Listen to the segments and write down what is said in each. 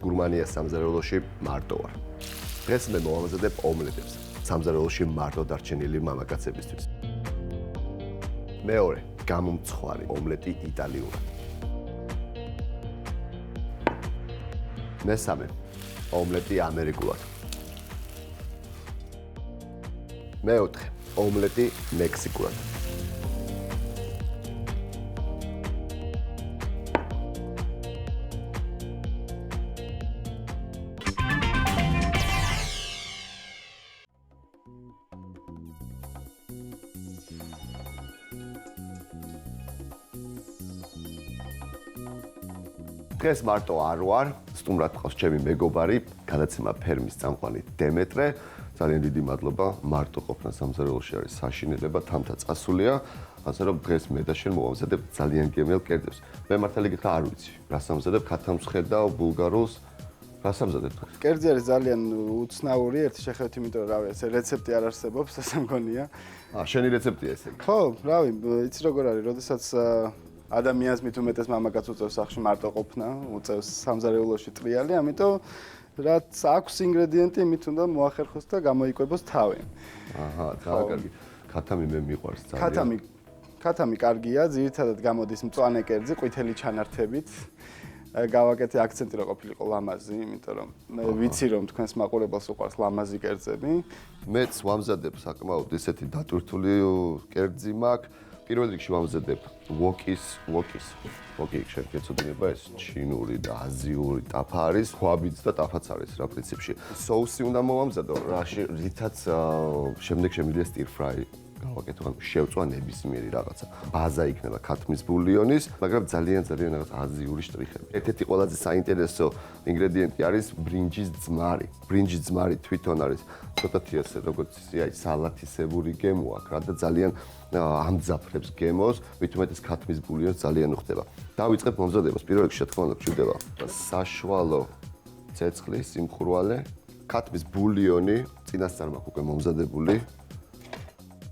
გურმანია სამზარეულოში მარტო ვარ. დღეს მე მოვამზადებ ომლეტებს სამზარეულოში მარტო დარჩენილი მამაკაცებისთვის. მეორე, გამომცხვარი ომლეტი იტალიურად. მესამე, ომლეტი ამერიკულად. მეოთხე, ომლეტი მექსიკურად. დღეს მარტო არ ვარ, სტუმრად ყავს ჩემი მეგობარი, გადაცემა ფერმის წამყვანი დემეტრე. ძალიან დიდი მადლობა, მარტო ყოფნა სამზარეულოში არის საშინელება, თამთა წასულია, ასე რომ დღეს მე და შენ მოვამზადებ ძალიან გემელ კერძებს. მე მართალი გითხრა არ ვიცი, რას ამზადებ, ქათამს ხედავ, ბულგარულს, რას ამზადებ დღეს? კერძი არის ძალიან უცნაური, ერთი შეხედვით, იმიტომ რომ რავი, ესე რეცეპტი არ არსებობს, ასე მგონია. შენი რეცეპტია ესე. ხო, რავი, იცი როგორ არის, როდესაც ადამიანს მით უმეტეს მამაკაც უწევს სახში მარტო ყოფნა, უწევს სამზარეულოში ტრიალი, ამიტომ რაც აქვს ინგრედიენტი, იმით უნდა მოახერხოს და გამოიკვებოს თავი. აჰა, კარგი. ქათამი მე მიყვარს ძალიან. ქათამი კარგია, ძირითადად გამოდის მწვანე კერძი, ყვითელი ჩანართებით. გავაკეთე აქცენტი რომ ყოფილიყო ლამაზი, იმიტომ რომ მე ვიცი რომ თქვენს მაყურებელს უყვარს ლამაზი კერძები. მეც ვამზადებ საკმაოდ ისეთი დატვირთული კერძი მაქვს. პირველ რიგში ვამზადებ ვოკის. ვოკი შენ გეცოდინება ეს ჩინური და აზიური ტაფა არის, ხვაბიც და ტაფაც არის რა პრინციპში. соуსი უნდა მოვამზადო, რითაც შემდეგ შემიძლია stir fry გავაკეთო, ანუ შევწვა ნებისმიერი რაღაცა. ბაზა იქნება ქათმის ბულიონის, მაგრამ ძალიან რაღაც აზიური შტრიხები. ერთ-ერთი ყველაზე საინტერესო ინგრედიენტი არის ბრინჯის ძმარი. ბრინჯის ძმარი თვითონ არის ცოტათი ასე როგორც აი სალათისებური გემო აქვს რა და ძალიან ამძაფრებს გემოს, მით უმეტეს ქათმის ბულიონს ძალიან უხდება. დავიწყებ მომზადებას, პირველ რიგში რა თქმა უნდა გვჭირდება საშუალო ცეცხლის სიმხურვალე, ქათმის ბულიონი, წინასწარ მაქვს უკვე მომზადებული.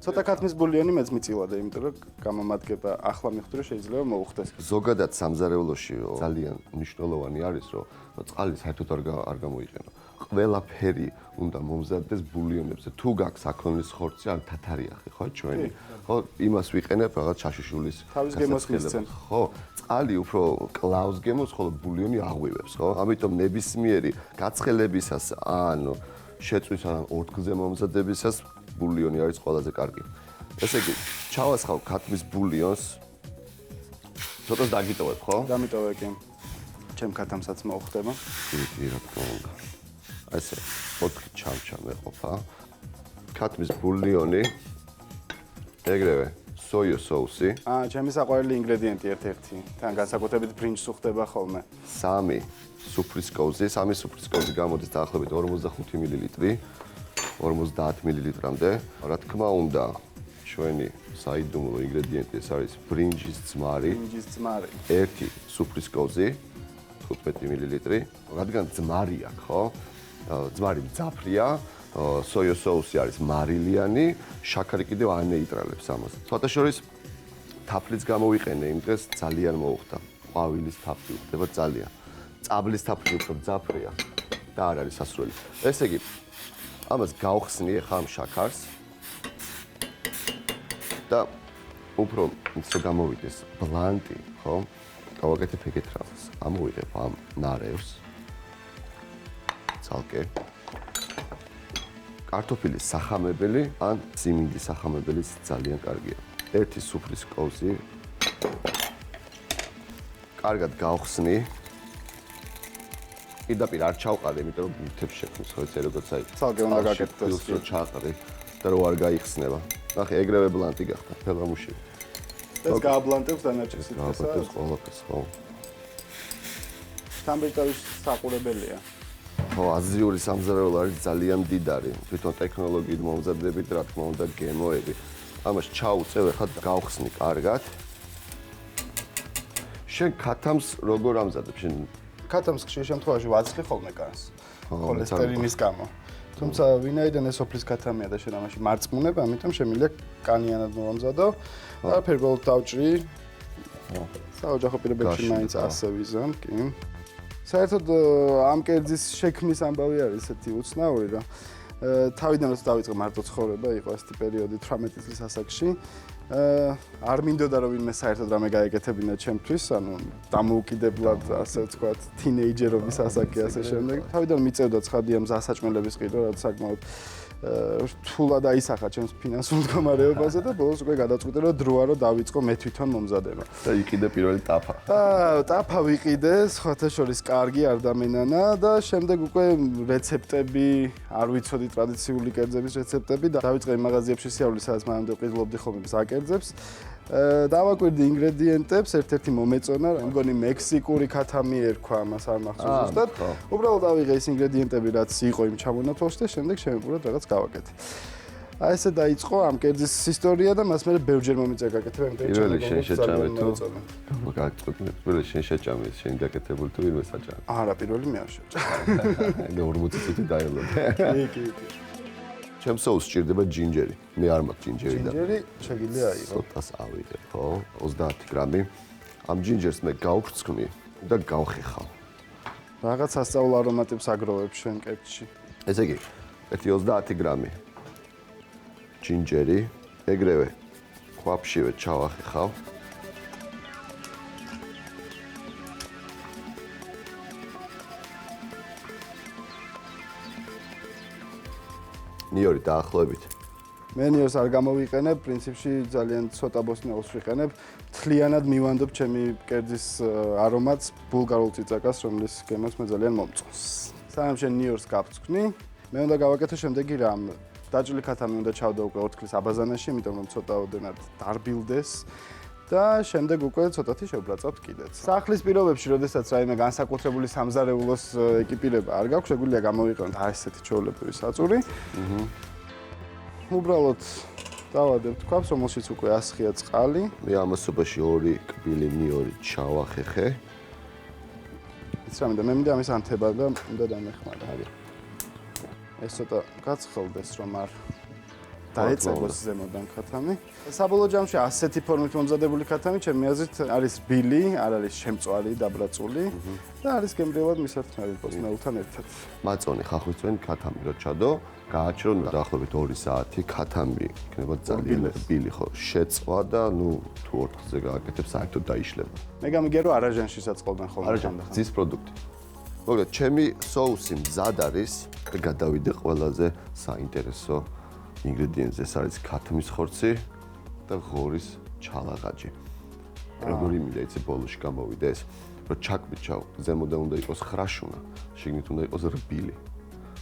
ცოტა ქათმის ბულიონი მეც მიწილადა, იმიტომ რომ გამომადგება ახლა მივხვდი რომ შეიძლება მოუხდეს. ზოგადად სამზარეულოში ძალიან მნიშვნელოვანი არის, რომ წყალი საერთოდ არ გამოიყენო. ყველაფერი უნდა მომზადდეს ბულიონებზე. თუ გაქვს აქონლის ხორცი, ან თათარიახი, ხო, ჩვენი. ხო, იმას ვიყენებ რაღაც ჩაშუშულის. თავის გემოს მისცემ. ხო, წყალი უფრო კლავს გემოს, ხოლო ბულიონი აღვივებს, ხო? ამიტომ ნებისმიერი გაცხელებისას ან შეწვის ან ორთქლზე მომზადებისას ბულიონი არის ყველაზე კარგი. ესე იგი, ჩავასხავ ქათმის ბულიონს. ცოტას დაგიტოვებ, ხო? დამიტოვე კი. ჩემ ქათამსაც მოუხდება. კი, რა თქმა უნდა. ასე 4 ჩამჩა მეყოფა. ქათმის ბულიონი. ეგრევე სოიო соуსი. ჩემი საყვარელი ინგრედიენტი ერთ-ერთი. თან განსაკუთრებით ბრინჯს უხდება ხოლმე. 3 სუფრისკოვზი, 3 სუფრისკოვზი გამოდის დაახლოებით 45 მილილიტრი. 50 მილilitrამდე. რა თქმა უნდა, ჩვენი საიდუმლო ინგრედიენტი ეს არის ბრინჯის ძმარი. 1 სუფრისკოვზი 15 მილილიტრი. რადგან ძმარი აქვს, ხო? ძმარი მძაფრია, სოიო соуსი არის მარილიანი, შაქარი კიდევ ანეიტრალებს ამას. სხვადასხვა თაფლიც გამოვიყენე იმ დღეს ძალიან მოუხდა. ყვავილის თაფლი ხდება ძალიან. წაბლის თაფლი უფრო მძაფრია და არ არის სასურველი. ესე იგი ამას გავხსნი ახლა ამ შაქარს და უფრო ისე გამოვიდეს ბლანტი, ხო? გავაკეთებ ეგეთ რაღაცას. ამოვიღებ ამ ნარევს. ცალკე. კარტოფილის სახამებელი ან სიმინდის სახამებელიც ძალიან კარგია. 1 სუფრისკოვზი. კარგად გავხსნი. პირდაპირ არ ჩავყარე, იმიტომ რომ ბურთებს შექმნის, ხო იცი როგორც აი. ცალკე უნდა გაკეთდეს. რო ჩაყარე და რო არ გაიხსნება. ნახე, ეგრევე ბლანტი გახდა, ფელამუში. ეს გააბლანტებს დანარჩენს ისე. გააბლანტებს ყველაფერს, ხო. სამბერტავის საყურებელია. ხო, აზიური სამზარეულო არის ძალიან მდიდარი. თვითონ ტექნოლოგიით მომზადებით, რა თქმა უნდა, გემოები. ამას ჩაუწევ, ახლა გავხსნი კარგად. შენ ქათამს როგორ ამზადებ? შენ ქათამს ხშირ შემთხვევაში ვაცხლი ხოლმე კანს. холестериნის გამო. თუმცა ვინაიდან ეს ოფლის ქათამია და შენ ამაში მარწმუნებ, ამიტომ შემიძლია კანიანად მოვამზადო. არაფერი ბოლოდ დავჭრი. საოჯახო პირობებში მაინც ასე ვიზამ, კი. საერთოდ ამ კერძის შექმნის ამბავი არის ესეთი უცნაური, რომ თავიდან როცა დავიწყე მარტო ცხოვრება, იყო ასეთი პერიოდი 18 წლის ასაკში. არ მინდოდა რომ ვინმე საერთოდ რამე გაეკეთებინა ჩემთვის, ანუ დამოუკიდებლად ასე ვთქვათ, თინეიჯერობის ასაკი ასე შემდეგ. თავიდან მიწევდა ცხადია მზასაჭმელების ყიდვა, რაც საკმაოდ რთულად აისახა ჩემს ფინანსურ მდგომარეობაზე და ბოლოს უკვე გადაწყვიტე რომ დროა რომ დავიწყო მე თვითონ მომზადება. და იყიდე პირველი ტაფა. ტაფა ვიყიდე, სხვათა შორის კარგი არ დამენანა და შემდეგ უკვე რეცეპტები, არ ვიცოდი ტრადიციული კერძების რეცეპტები და დავიწყე მაღაზიებში სიარული, სადაც მანამდე ყიდულობდი ხოლმე საკერძებს. დავაკვირდი ინგრედიენტებს, ერთ-ერთი მომეწონა, მგონი მექსიკური ქათამი ერქვა ამას არ მახსოვს ზუსტად. უბრალოდ ავიღე ეს ინგრედიენტები, რაც იყო იმ ჩამონათვალში და შემდეგ შემებურად რაღაც გავაკეთე. აი ესე დაიწყო ამ კერძის ისტორია და მას მე ბევრჯერ მომიწია გაკეთება, იმიტომ რომ პირველი შენ შეჭამე თუ გაგწყვეტნე, პირველი შენ შეჭამე, შენ გაკეთებული თუ ვინმე საჭამე. არა, პირველი მე არ შეჭამე. და 40 წუთი დაელოდე. კი. ჩემ соуს სჭირდება ჯინჯერი. მე არ მაქვს ჯინჯერი და ჯინჯერი შეგიძლია აიღო. ცოტას ავიღე, ხო? 30 გრამი. ამ ჯინჯერს მე გავფრცხნი და გავხეხავ. რაღაც სასწაულ არომატებს აგროვებ შენ კერძში. ესე იგი, 30 გრამი ჯინჯერი, ეგრევე ქვაფშივე ჩავახეხავ. ნიორი დაახლოებით. მე ნიორს არ გამოვიყენებ, პრინციპში ძალიან ცოტა ბოსტნეულს ვიყენებ. თლიანად მივანდობ ჩემი კერძის არომატს ბულგარულ წიწაკას, რომლის გემოს მე ძალიან მომწონს. სანამ შენ ნიორს გავწვქნი, მე უნდა გავაკეთო შემდეგი რამ. დაჭრილი ქათამი უნდა ჩავდო უკვე ორთქლის აბაზანაში, იმიტომ რომ ცოტა ოდენად დარბილდეს და შემდეგ უკვე ცოტათი შევბრაწავთ კიდეც. სახლის პირობებში, როდესაც რაიმე განსაკუთრებული სამზარეულოს ეკიპირება არ გაქვს, შეგვიძლია გამოვიყენოთ აი ესეთი ჩვეულებრივი საწური. უბრალოდ დავადებთ ქვაბს, რომელშიც უკვე ასხია წყალი. მე ამასობაში 2 კბილი ნიორი ჩავახეხე. იცი რა მინდა, მე მინდა ამის ანთება და მინდა დამეხმარა. ეს ცოტა გაცხელდეს, რომ არ დაეწევოს ზემოდან ქათამი. საბოლოო ჯამში ასეთი ფორმით მომზადებული ქათამი, ჩემი აზრით, არის რბილი, არ არის შემწვარი, დაბრაწული და არის გემრიელად მისართმევი ბოსტნეულთან ერთად. მაწონი ხახვისწვენი ქათამი რო ჩადო, გააჩრო დაახლოებით 2 საათი ქათამი იქნება ძალიან რბილი ხო, შეწვა და ნუ თუ ორთქლზე გააკეთებ, საერთოდ დაიშლება. მე გამიგია რომ არაჟანშიც აწყობენ ხოლმე. არაჟანი, ძის პროდუქტი. მოგეთ, ჩემი соуსი მზად არის და გადავიდე ყველაზე საინტერესო ინგრედიენტზე, ეს არის ქათმის ხორცი და ღორის ჩალაღაჯი. როგორი მინდა იცი ბოლოში გამოვიდა ეს, რომ ჩაკვიჩავ, ზემოდან უნდა იყოს ხრაშუნა, შიგნით უნდა იყოს რბილი.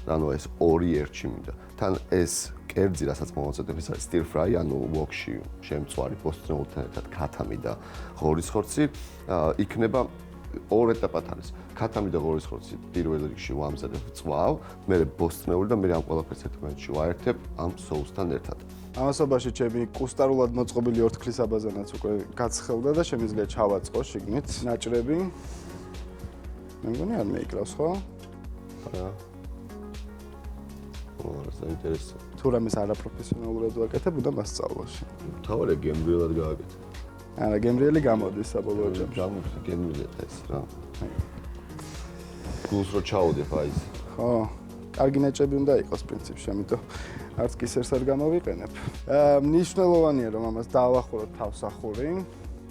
ანუ ეს ორი ერთში მინდა. თან ეს კერძი, რასაც მოვაწოდებ, ეს არის stir fry, ანუ wokში შემწვარი ბოსტნეულთან ერთად ქათამი და ღორის ხორცი, იქნება ორ ეტაპად არის. ქათამი და ღორის ხორცი პირველ რიგში ვამზადებ წვავ, მერე ბოსტნეული და მერე ამ ყველაფერს ერთმანეთში ვაერთებ ამ соуსთან ერთად. ამასობაში ჩემი კუსტარულად მოწყობილი ორთქლის აბაზანაც უკვე გაცხელდა და შემიძლია ჩავაწყო შიგნით ნაჭრები. მე მგონი არ მეიკლავს, ხო? არა. საინტერესო. თუ რამეს არაპროფესიონალურად ვაკეთებ, უნდა მასწავლოში. თავარი გემრიელად გააკეთე. არა, გემრიელი გამოდის საბოლოო ჯამში. გამოვიდა გემრიელად ეს რა. გულს რო ჩაუდებ აი ეს. ხო, კარგი ნაჭრები უნდა იყოს პრინციპში, ამიტომ არც კისერს არ გამოვიყენებ. მნიშვნელოვანია რომ ამას დაავახუროთ თავსახური.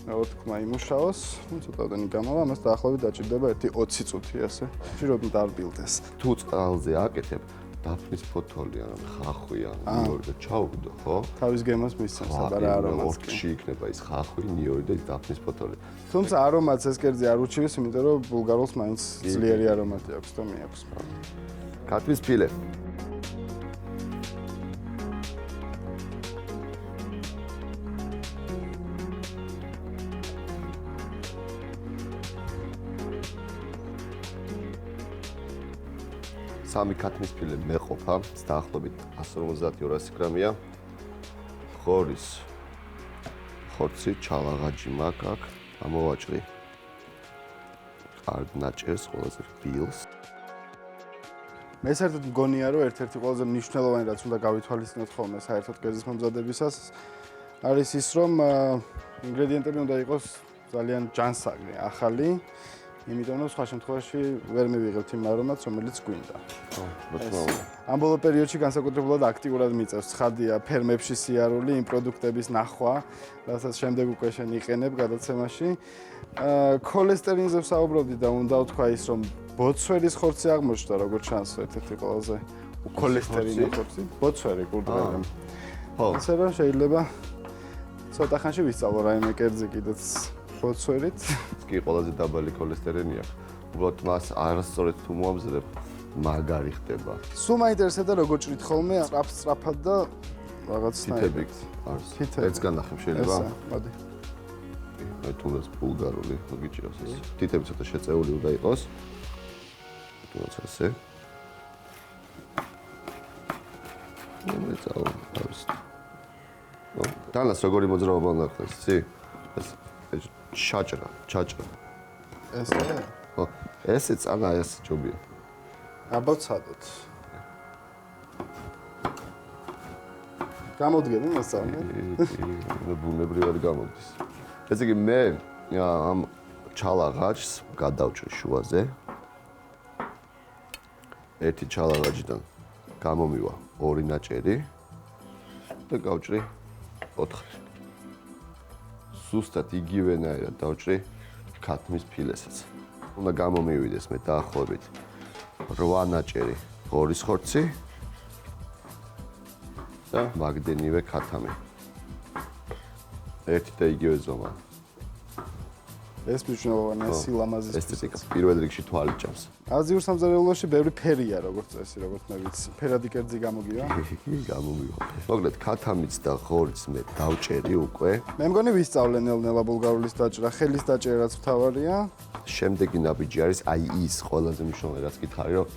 რა თქმა იმუშაოს, ცოტადანი გამოვა, ამას დაახლოებით დაჭირდება 1-20 წუთი ასე. ჭიროთ დარბილდეს. თუ წყალზე აკეთებ, დაფნის ფოთოლი ან ხახვი ან ნიორი და ჩაუგდო, ხო? თავის გემოს მისცემს აბარა არომატს. ორთქლში იქნება ის ხახვი, ნიორი და დაფნის ფოთოლი. თუმცა არომატს ეს კერძი არ უჩივის, იმიტომ რომ ბულგარულს მაინც ძლიერი არომატი აქვს და მიაქვს. ქათმის ფილე. სამი ქათმის ფილე მეყოფა, დაახლოებით 150-200 გრამია. ღორის ხორცი, ჩალაღაჯი მაქვს აქ, ამოვაჭრი. კარგ ნაჭერს, ყველაზე რბილს. მე საერთოდ მგონია, რომ ერთ-ერთი ყველაზე მნიშვნელოვანი რაც უნდა გავითვალისწინოთ ხოლმე საერთოდ კერძის მომზადებისას არის ის, რომ ინგრედიენტები უნდა იყოს ძალიან ჯანსაღი, ახალი, იმიტომ რომ სხვა შემთხვევაში ვერ მივიღებთ იმ არომატს, რომელიც გვინდა. რა თქმა უნდა. ამ ბოლო პერიოდში განსაკუთრებულად აქტიურად მიწევს ცხადია ფერმებში სიარული, იმ პროდუქტების ნახვა, რასაც შემდეგ უკვე შენ იყენებ გადაცემაში. ქოლესტერინზე ვსაუბრობდი და უნდა ვთქვა ის, რომ ბოცვერის ხორცი აღმოჩნდა, როგორც ჩანს, ერთ-ერთი ყველაზე ქოლესტერინის ხორცი. ბოცვერი კურდღელი. ხო. ასე რომ შეიძლება ცოტა ხანში ვისწავლო რაიმე კერძი კიდეც ბოცვერით. კი ყველაზე დაბალი ქოლესტერინი აქვს. უბრალოდ მას არასწორად თუ მოამზადებ, მაგარი ხდება. სულ მაინტერესებდა როგორ ჭრით ხოლმე სწრაფად და რაღაცნაირად. თითები არის. თითები. ეს განახებ შეიძლება? ესა, მოდი. მე თუნდაც ბულგარული გიჭირავს ეს. თითები ცოტა შეწეული უნდა იყოს. თუნდაც ასე. მე წავალ არის. ნუ, დანას როგორი მოძრაობა უნდა ხდეს, იცი? ეს ჩაჭრა. ესე? ხო, ესე წანა ეს ჯობია. აბოცადოთ. გამოდგენი მასწავლე? მე ბუნებრივად გამოდის. ესე იგი მე ამ ჩალაღაჭს გადავჭრი შუაზე. ერთი ჩალაღაჭიდან გამომივა ორი ნაჭერი და გავჭრი 4. სუსტად იგივენაირად დავჭრი ქათმის ფილესაც. უნდა გამომივიდეს მე დაახლოებით 8 ნაჭერი ღორის ხორცი და მაგდენივე ქათამი. ერთი და იგივე ზომა. ეს მნიშვნელოვანია სილამაზის ესთეტიკა პირველ რიგში თვალი ჭამს. აზიურ სამზარეულოში ბევრი ფერია, როგორც წესი, როგორც მე ვიცი. ფერადი კერძი გამოგივა? გამომივა. მოკლედ ქათამიც და ღორიც მე დავჭერი უკვე. მე მგონი ვისწავლე ნელ-ნელა ბულგარულის დაჭრა, ხელის დაჭერაც მთავარია. შემდეგი ნაბიჯი არის აი ის ყველაზე მნიშვნელოვანი რაც გითხარი რომ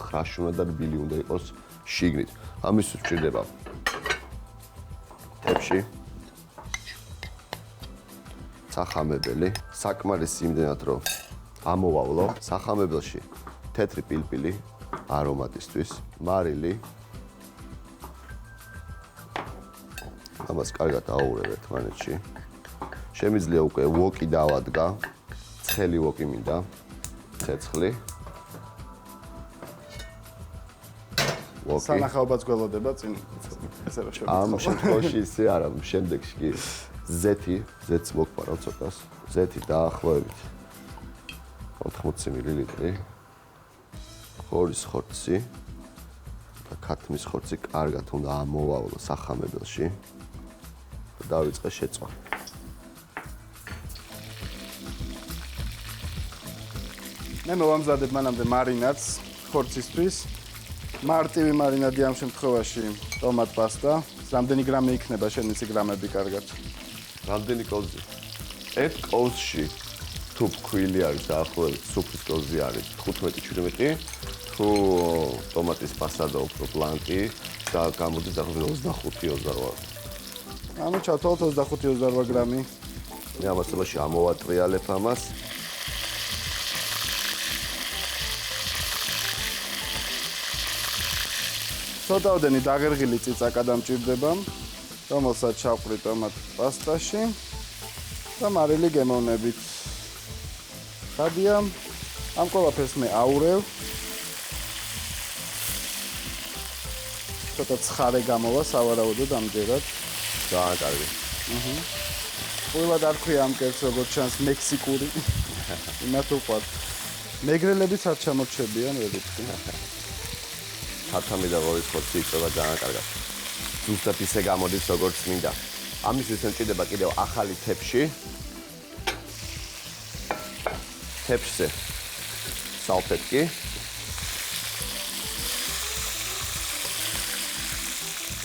ხრაშუნა და რბილი უნდა იყოს შიგნით. ამისთვის ვჭირდება თებში სახამებელი, საკმარისი იმდენად რომ ამოვავლო სახამებელში თეთრი პილპილი არომატისთვის, მარილი. ამას კარგად აუღებ ერთმანეთში. შემიძლია უკვე ვოკი დავადგა. ცხელი ვოკი მინდა, ცეცხლი. ვოკი. სანახაობაც გველოდება წინ ესე რომ შევიწყო. ამ შემთხვევაში ისე არა, შემდეგში კი ზეთს მოგპარავ ცოტას. ზეთი დაახლოებით 80 მილილიტრი. ღორის ხორცი და ქათმის ხორცი კარგად უნდა ამოვავლო სახამებელში და დავიწყე შეწვა. მე მოვამზადებ მანამდე მარინადს ხორცისთვის. მარტივი მარინადი ამ შემთხვევაში ტომატ პასტა. რამდენი გრამი იქნება შენ იცი გრამები კარგად? რამდენი კოლზი? ერთ კოლზში თუ ფქვილი არის დაახლოებით სუფრის კოლზი არის 15-17, თუ ტომატის პასტა და უფრო ბლანკი და გამოდის დაახლოებით 25-28. ანუ ჩათვალოთ 25-28 გრამი. მე ამასობაში ამოვატრიალებ ამას. ცოტაოდენი დაღერღილი წიწაკა დამჭირდება, რომელსაც ჩავყრი ტომატ პასტაში და მარილი გემოვნებით. ხადია, ამ ყველაფერს მე აურევ. ცოტა ცხარე გამოვა სავარაუდოდ ამჯერად. ძალიან კარგი. ყველა არ ქვია ამ კერძს როგორც ჩანს მექსიკური. იმათ უყვართ. მეგრელებიც არ ჩამორჩებიან ვერიტყვი. ქათამი და ღორის ხორცი იწება ძალიან კარგად. ზუსტად ისე გამოდის როგორც მინდა. ამისთვის მჭირდება კიდევ ახალი თებში. თებსზე სალფეტკი.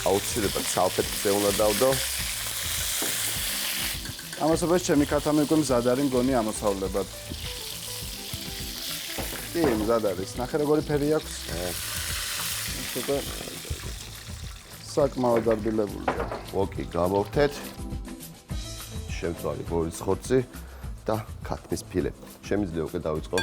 აუცილებლად სალფეტკზე უნდა დავდო. ამასობაში ჩემი ქათამი უკვე მზად არის მგონი ამოსავლებად. კი, მზად არის. ნახე როგორი ფერი აქვს. ცოტა საკმაოდ დარბილებულია. ვოკი გამოვთეთ. შემთვარი ღორის ხორცი და ქათმის ფილე. შემიძლია უკვე დავიწყო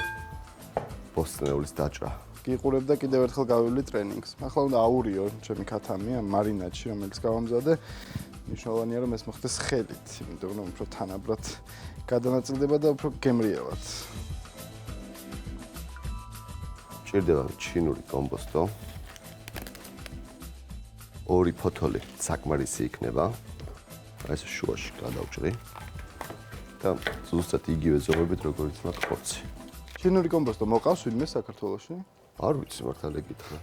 ბოსტნეულის დაჭრა. გიყურებ და კიდევ ერთხელ გავივლი ტრენინგს. ახლა უნდა აურიო ჩემი ქათამი ამ მარინადში, რომელიც გავამზადე. მნიშვნელოვანია რომ ეს მოხდეს ხელით, იმიტომ რომ უფრო თანაბრად გადანაწილდება და უფრო გემრიელად. ჭირდება ჩინური კომბოსტო. 2 ფოთოლი საკმარისი იქნება. აი ეს შუაში გადავჭრი. და ზუსტად იგივე ზომებით როგორიც მაქვს ხორცი. ჩინური კომბოსტო მოყავს ვინმე საქართველოში? არ ვიცი მართალი გითხრა.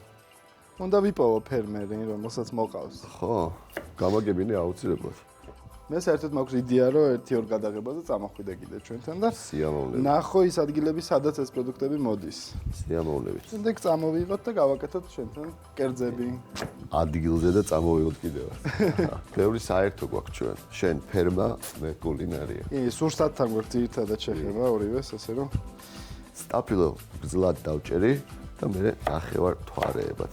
უნდა ვიპოვო ფერმერი, რომელსაც მოყავს. ხო, გამაგებინე აუცილებლად. მე საერთოდ მაქვს იდეა, რომ 1-2 გადაღებაზე წამოხვიდე კიდე ჩვენთან და სიამოვნებით. ნახო ის ადგილები, სადაც ეს პროდუქტები მოდის. სიამოვნებით. შემდეგ წამოვიღოთ და გავაკეთოთ ჩვენთან კერძები. ადგილზე და წამოვიღოთ კიდევ. ბევრი საერთო გვაქვს ჩვენ. შენ ფერმა, მე კულინარია. კი, სურსათთან გვაქვს ძირითადად შეხება ორივეს, ასე რომ სტაფილო გზლად დავჭერი და მე ნახევარ თვარეებად.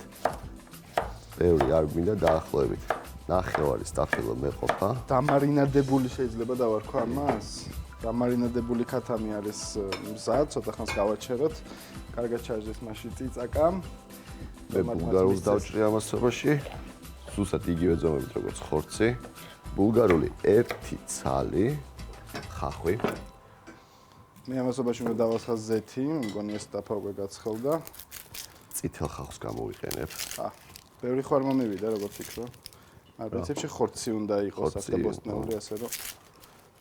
ბევრი არ მინდა დაახლოებით. ნახევარი სტაფილო მეყოფა. დამარინადებული შეიძლება დავარქვა ამას. დამარინადებული ქათამი არის მზა, ცოტა ხანს გავაჩეროთ. კარგად ჩაჟდეს მაშინ წიწაკამ. მე ბულგარულს დავჭრი ამასობაში. სუსად იგივე ზომებით როგორც ხორცი. ბულგარული 1 ცალი ხახვი. მე ამასობაში უნდა დავასხა ზეთი, მგონი ეს სტაფა უკვე გაცხელდა. წითელ ხახვს გამოვიყენებ. ბევრი ხარ მომივიდა, როგორც ფიქრო. არ პრინციპში ხორცი უნდა იყოს ახტაბოსტნეული, ასე რომ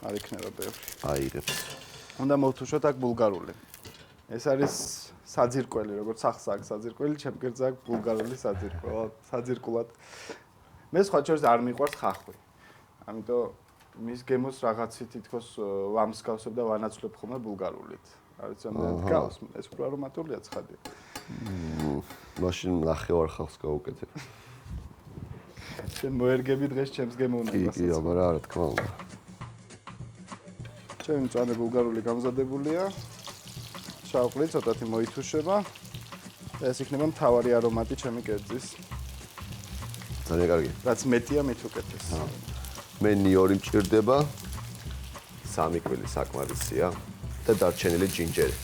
არ იქნება ბევრი. აიღებს. უნდა მოვთუშოთ აქ ბულგარული. ეს არის საძირკველი, როგორც სახსა აქვს საძირკველი, ჩემ კერძზე აქვს ბულგარული საძირკულად. მე სხვა შორის არ მიყვარს ხახვი. ამიტომ მის გემოს რაღაცი თითქოს ვამსგავსებ და ვანაცვლებ ხოლმე ბულგარულით. არ ვიცი ამდენად გავს, ეს უფრო არომატულია ცხადია. მაშინ ნახევარ ხახვს გავუკეთებ. შენ მოერგები დღეს ჩემს გემოვნებას. კი, აბარა, რა თქმა უნდა. ჩემი მწვანე ბულგარული გამზადებულია. შავყლი ცოტათი მოითუშება. ეს იქნება მთავარი არომატი ჩემი კერძის. ძალიან კარგი. რაც მეტია, მით უკეთეს. მე ნიორი მჭირდება. 3 კვილი საკმარისია და დარჩენილი ჯინჯერი.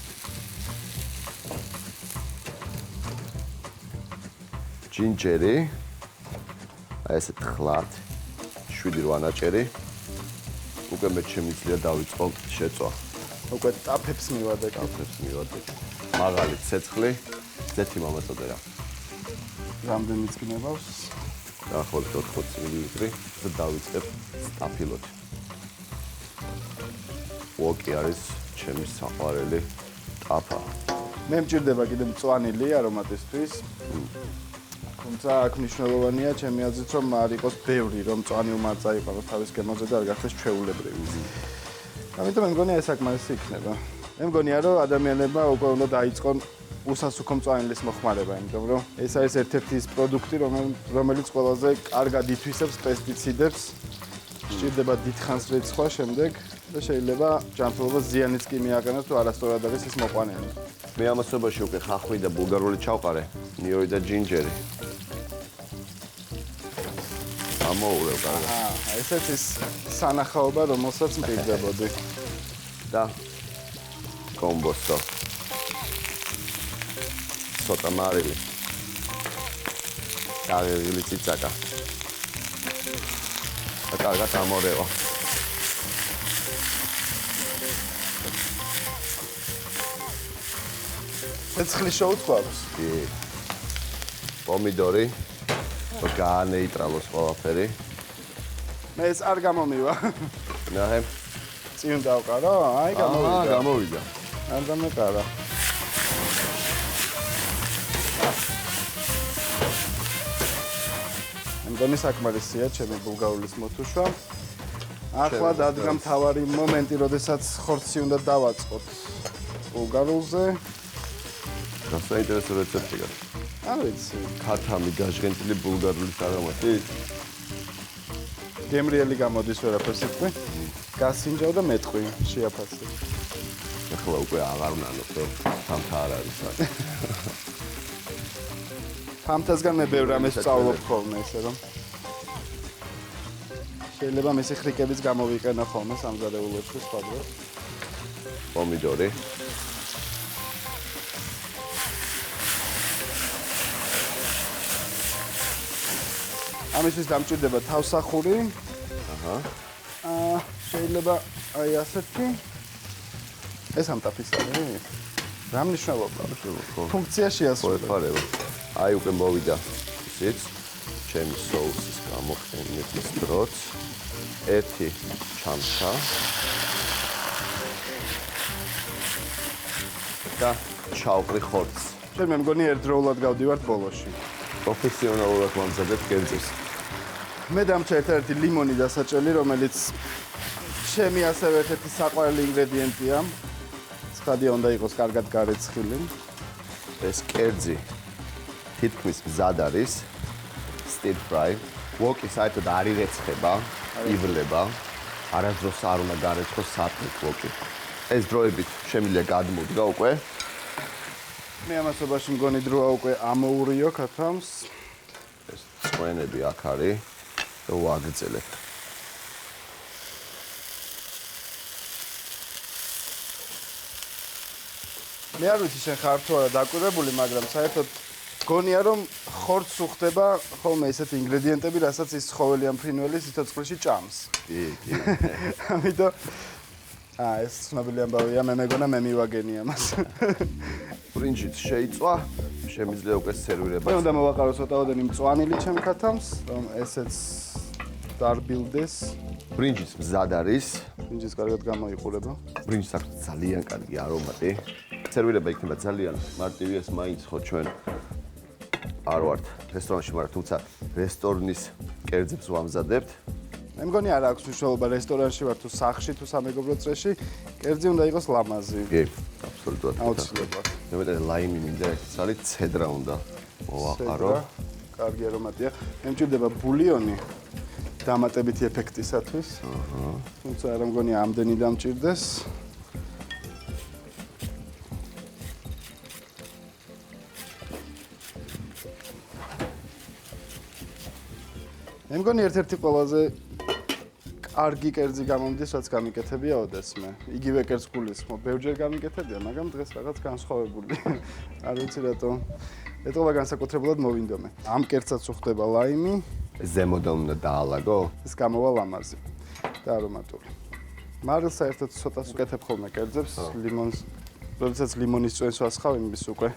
ჯინჯერი აი ესე თხლად 7-8 ნაჭერი. უკვე მე შემიძლია დავიწყო შეწვა. უკვე ტაფებს მივადე. მაღალი ცეცხლი, ზეთი მომაწოდე რა. რამდენიც გნებავს? დაახლოებით 80 მილილიტრი და დავიწყებ სტაფილოთ. ვოკი არის ჩემი საყვარელი ტაფა. მე მჭირდება კიდე მწვანილი არომატისთვის. თუმცა აქ მნიშვნელოვანია ჩემი აზრით, რომ არ იყოს ბევრი, რომ მწვანე უმარწა იყოს თავის გემოზე და არ გახდეს ჩვეულებრივი. ამიტომ მე მგონია ეს საკმარისი იქნება. მე მგონია, რომ ადამიანებმა უკვე უნდა დაიწყონ უსასუქო მწვანელის მოხმარება, იმიტომ რომ ეს არის ერთ-ერთი ის პროდუქტი, რომელიც ყველაზე კარგად ითვისებს პესტიციდებს, სჭირდება დიდხანს რეცხვა შემდეგ და შეიძლება ჯანმრთელობას ზიანიც კი მიაყენოს, თუ არასწორად არის ის მოყვანილი. მე ამასობაში უკვე ხახვი და ბულგარული ჩავყარე, ნიორი და ჯინჯერი. ამოურევ კარგად. ესეც ის სანახაობა, რომელსაც მყიდდებოდი. და კომბოსტო. ცოტა მარილი. დაღებული ციცაკა. და კარგად ამორევა. ცეცხლი შეუწყობს. კი. პომიდორი. გაანეიტრალოს ყველაფერი. მე ეს არ გამომივა. ნახე. წინ დავყარო? აი გამოვიდა. გამოვიდა. არ დამეკარა. მგონი საკმარისია ჩემი ბულგარულის მოთუშვა. ახლა დადგა მთავარი მომენტი, როდესაც ხორცი უნდა დავაწყოთ ბულგარულზე. რა საინტერესო რეცეპტი გაქვს? არ ვიცი. ქათამი გაჟღენთილი ბულგარული არომატი. გემრიელი გამოდის ვერაფერს იყვი. გასინჯავ და მეტყვი შეაფასე. ახლა უკვე აღარ ვნანოთ, თამთა არ არის აქ. თამთასგან მე ბევრ რამეს სწავლობ ხოლმე, ესე რომ შეიძლება მისი ხრიკებიც გამოვიყენო ხოლმე სამზარეულოში სხვადასხვა. პომიდორი. ამისთვის დამჭირდება თავსახური. შეიძლება აი ასეთი. ეს ამ ტაფის არის? რა მნიშვნელობა? ხო. ფუნქციაში ასრულებს. ხოეფარება. აი უკვე მოვიდა ისიც ჩემი соуსის გამოყენების დროც. ერთი ჩამსა. და ჩავყრი ხორცს. შენ მე მგონი ერთდროულად გავდივართ ბოლოში. პროფესიონალურად მომზადებ კერძებს. მე დამჭა ერთ-ერთი ლიმონი დასაჭელი, რომელიც ჩემი ასევე ერთ-ერთი საყვარელი ინგრედიენტია. ცხადია უნდა იყოს კარგად გარეცხილი. ეს კერძი თითქმის მზად არის. stir fry. ვოკი საერთოდ არ ირეცხება, ივლება. არასდროს არ უნდა გარეცხოს საფრთხით ვოკი. ეს დროებით შემიძლია გადმოდგა უკვე. მე ამასობაში მგონი დროა უკვე ამოურიო ქათამს. ეს წვენები აქ არის და ვაგრძელებ. მე არ ვიცი შენ ხარ თუ არა დაკვირვებული, მაგრამ საერთოდ გონია რომ ხორცს უხდება ხოლმე ესეთი ინგრედიენტები, რასაც ის ცხოველი ან ფრინველი სიცოცხლეში ჭამს. კი. ამიტომ ეს ცნობილი ამბავია, მე მეგონა მე მივაგენი ამას. ბრინჯიც შეიწვა, შემიძლია უკვე სერვირება. მე უნდა მოვაყარო ცოტაოდენი მწვანილი ჩემ ქათამს, რომ ესეც დარბილდეს. ბრინჯიც მზად არის. ბრინჯიც კარგად გამოიყურება. ბრინჯს აქვს ძალიან კარგი არომატი. სერვირება იქნება ძალიან მარტივი, ეს მაინც ხო ჩვენ არ ვართ რესტორანში, მაგრამ თუმცა რესტორნის კერძებს ვამზადებთ. მე მგონი არ აქვს მნიშვნელობა რესტორანში ვარ თუ სახლში თუ სამეგობრო წრეში, კერძი უნდა იყოს ლამაზი. კი, აბსოლუტურად. აუცილებლად. მე მეტყვი ლაიმი მინდა ერთი ცალი, ცედრა უნდა მოვაყარო. კარგი არომატია. მე მჭირდება ბულიონი დამატებითი ეფექტისათვის. თუმცა არ მგონი ამდენი დამჭირდეს. მე მგონი ერთ-ერთი ყველაზე კარგი კერძი გამომდის, რაც გამიკეთებია ოდესმე. იგივე კერძს გულისხმობ, ბევრჯერ გამიკეთებია, მაგრამ დღეს რაღაც განსხვავებული. არ ვიცი რატომ. ეტყობა განსაკუთრებულად მოვინდომე. ამ კერძსაც უხდება ლაიმი. ზემოდან უნდა დაალაგო? ეს გამოვა ლამაზი და არომატული. მარილს საერთოდ ცოტას უკეთებ ხოლმე კერძებს, ლიმონს, როდესაც ლიმონის წვენს ვასხავ, იმის უკვე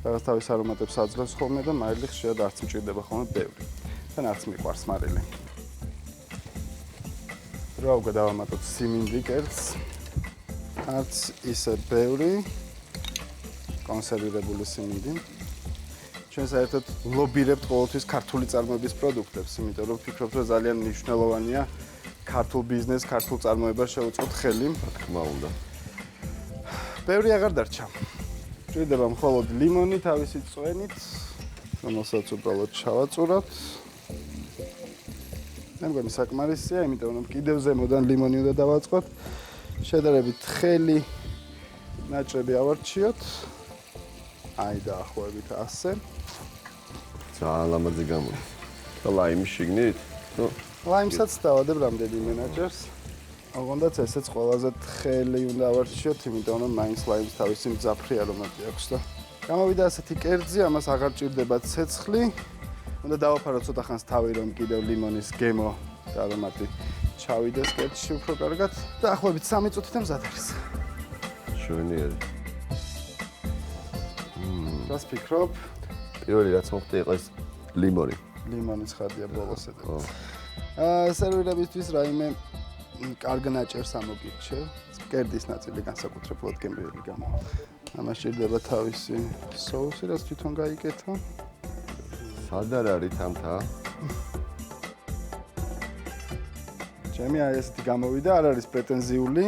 რაღაც თავის არომატებს აძლევს ხოლმე და მარილი ხშირად არც მჭირდება ხოლმე ბევრი. თან არც მიყვარს მარილი. რა უკვე დავამატოთ სიმინდი კერძს. არც ისე ბევრი კონსერვირებული სიმინდი. ჩვენ საერთოდ ლობირებთ ყოველთვის ქართული წარმოების პროდუქტებს, იმიტომ რომ ვფიქრობთ, რომ ძალიან მნიშვნელოვანია ქართულ ბიზნესს, ქართულ წარმოებას შეუწყოთ ხელი. რა თქმა უნდა. ბევრი აღარ დარჩა. ჭირდება მხოლოდ ლიმონი თავისი წვენით, რომელსაც უბრალოდ ჩავაწურავთ. მე მგონი საკმარისია, იმიტომ რომ კიდევ ზემოდან ლიმონი უნდა დავაწყოთ. შედარებით ხელი ნაჭრები ავარჩიოთ. აი დაახლოებით ასე. ძალიან ლამაზი გამოდის. და ლაიმი შიგნით? ნუ, ლაიმსაც დავადებ რამდენიმე ნაჭერს. ოღონდაც ესეც ყველაზე თხელი უნდა ავარჩიოთ, იმიტომ რომ მაინც ლაიმს თავისი მძაფრი არომატი აქვს და გამოვიდა ასეთი კერძი, ამას აღარ ჭირდება ცეცხლი. უნდა დავაფარო ცოტა ხანს თავი, რომ კიდევ ლიმონის გემო და არომატი ჩავიდეს კერძში უფრო კარგად და ახლობით 3 წუთით მზად არის. შვენიერი. რას ფიქრობ? პირველი რაც მოხდა იყო ეს ლიმონი. ლიმონის ხადია ბოლოს ედო. სერვირებისთვის რაიმე კარგ ნაჭერს ამოგირჩევ. კერდის ნაწილი განსაკუთრებულად გემრიელი გამო. ამას ჭირდება თავისი соуსი, რაც თვითონ გაიკეთა. სად არის თამთა? ჩემი აი ესეთი გამოვიდა, არ არის პრეტენზიული,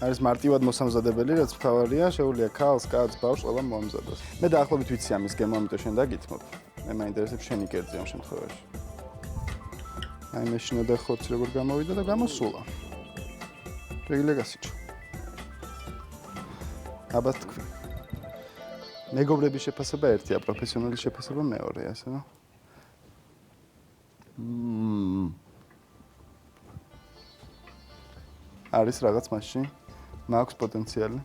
არის მარტივად მოსამზადებელი, რაც მთავარია, შეუძლია ქალს, კაცს, ბავშვს ყველა მოამზადოს. მე დაახლოებით ვიცი ამის გემო, ამიტომ შენ დაგითმობ. მე მაინტერესებს შენი კერძი ამ შემთხვევაში. აი მე შინოდა ხორცი როგორ გამოვიდა და გამოსულა. შეგიძლია გასიჩო. აბათ თქვი. მეგობრების შეფასება ერთია, პროფესიონალის შეფასება მეორეა, ასე რა. არის რაღაც მასში? მაქვს პოტენციალი.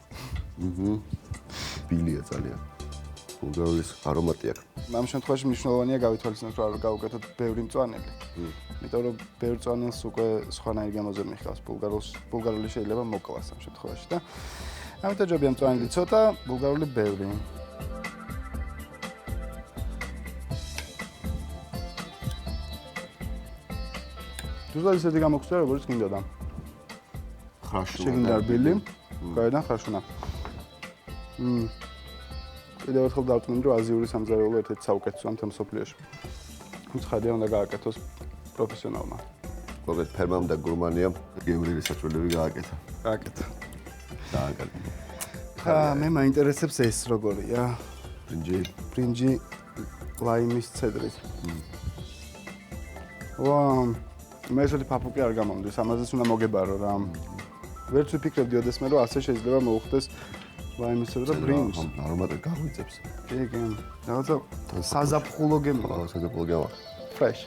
ბილია ძალიან. უნგრეულის არომატი აქვს. ამ შემთხვევაში მნიშვნელოვანია გავითვალისწინოთ, რომ არ გავუკეთოთ ბევრი მწვანელი. იმიტომ რომ ბევრ მწვანელს უკვე სხვანაირი გამოზე მიხავს. ბულგარული შეიძლება მოკლას ამ შემთხვევაში და ამიტომ ჯობია მწვანილი ცოტა, ბულგარული ბევრი. ზუსტად ისეთი გამოგვწია, როგორც გინდოდა. ხრაშუნა. შეგინდარბილი, გარედან ხრაშუნა. კიდევ ერთხელ დავწმუნდი, რომ აზიური სამზარეულო ერთ-ერთი საუკეთესოა მთელ მსოფლიოში. მცხადია უნდა გააკეთოს პროფესიონალმა. მოგეთ ფერმამ და გურმანიამ გემრიელი საჭმელები გააკეთა. გააკეთა. დააკეთე. ხა, მე მაინტერესებს ეს როგორია. ბრინჯი ლაიმის ცედრით. მე ესეთი ფაფუკი არ გამომდის, ამაზეც უნდა მოგებარო რა. ვერც ვიფიქრებდი ოდესმე, რომ ასე შეიძლება მოუხდეს ლაიმის ცედრა ბრინჯს. არომატი გაღვიძებს. კი. რაღაცა საზაფხულო გემოვა. საზაფხულო გემოვა. Fresh.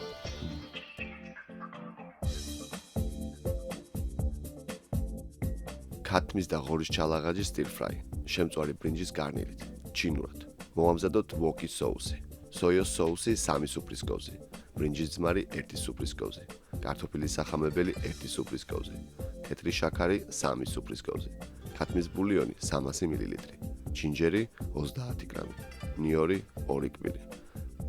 ქათმის და ღორის ჩალაღაჯი stir fry. შემწვარი ბრინჯის გარნირით. ჩინურად. მოვამზადოთ ვოკის соуსი. სოიოს соуსი 3 სუფრის კოვზი. ბრინჯის ძმარი 1 სუფრის კოვზი. კარტოფილის სახამებელი 1 სუფრის კოვზი. თეთრი შაქარი 3 სუფრის კოვზი. ქათმის ბულიონი 300 მლ. ჩინჯერი 30 გრამი. ნიორი 2 კბილი.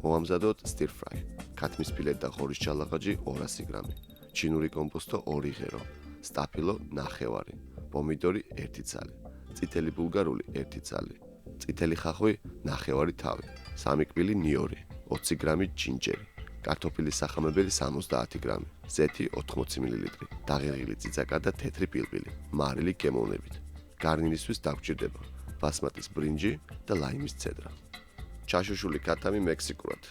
მოვამზადოთ stir fry. ქათმის ფილე და ღორის ჩალაღაჯი 200 გრამი. ჩინური კომპოსტო 2 ღერო. სტაფილო ნახევარი. პომიდორი 1 ცალი. წითელი ბულგარული 1 ცალი. წითელი ხახვი ნახევარი თავი. 3 კბილი ნიორი. 20 გრამი ჩინჯერი. კარტოფილის სახამებელი 70 გრამი. ზეთი 80 მლ. დაღერილი წიწაკა და თეთრი პილპილი. მარილი გემოვნებით. გარნირისთვის დაგვჭირდება ბასმატის ბრინჯი და ლაიმის ცედრა. ჩაშუშული ქათამი მექსიკურად.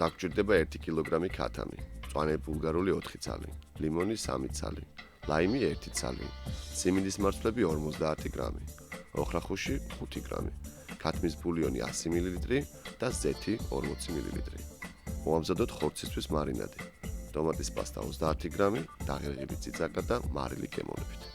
დაგვჭირდება 1 კილოგრამი ქათამი, მწვანე ბულგარული 4 ცალი, ლიმონი 3 ცალი, ლაიმი 1 ცალი, სიმინდის მარცვლები 50 გრამი, ოხრახუში 5 გრამი, ქათმის ბულიონი 100 მლ და ზეთი 40 მლ. მოვამზადოთ ხორცისთვის მარინადი. ტომატის პასტა 30 გრამი, დაღერილი წიწაკა და მარილი გემოვნებით.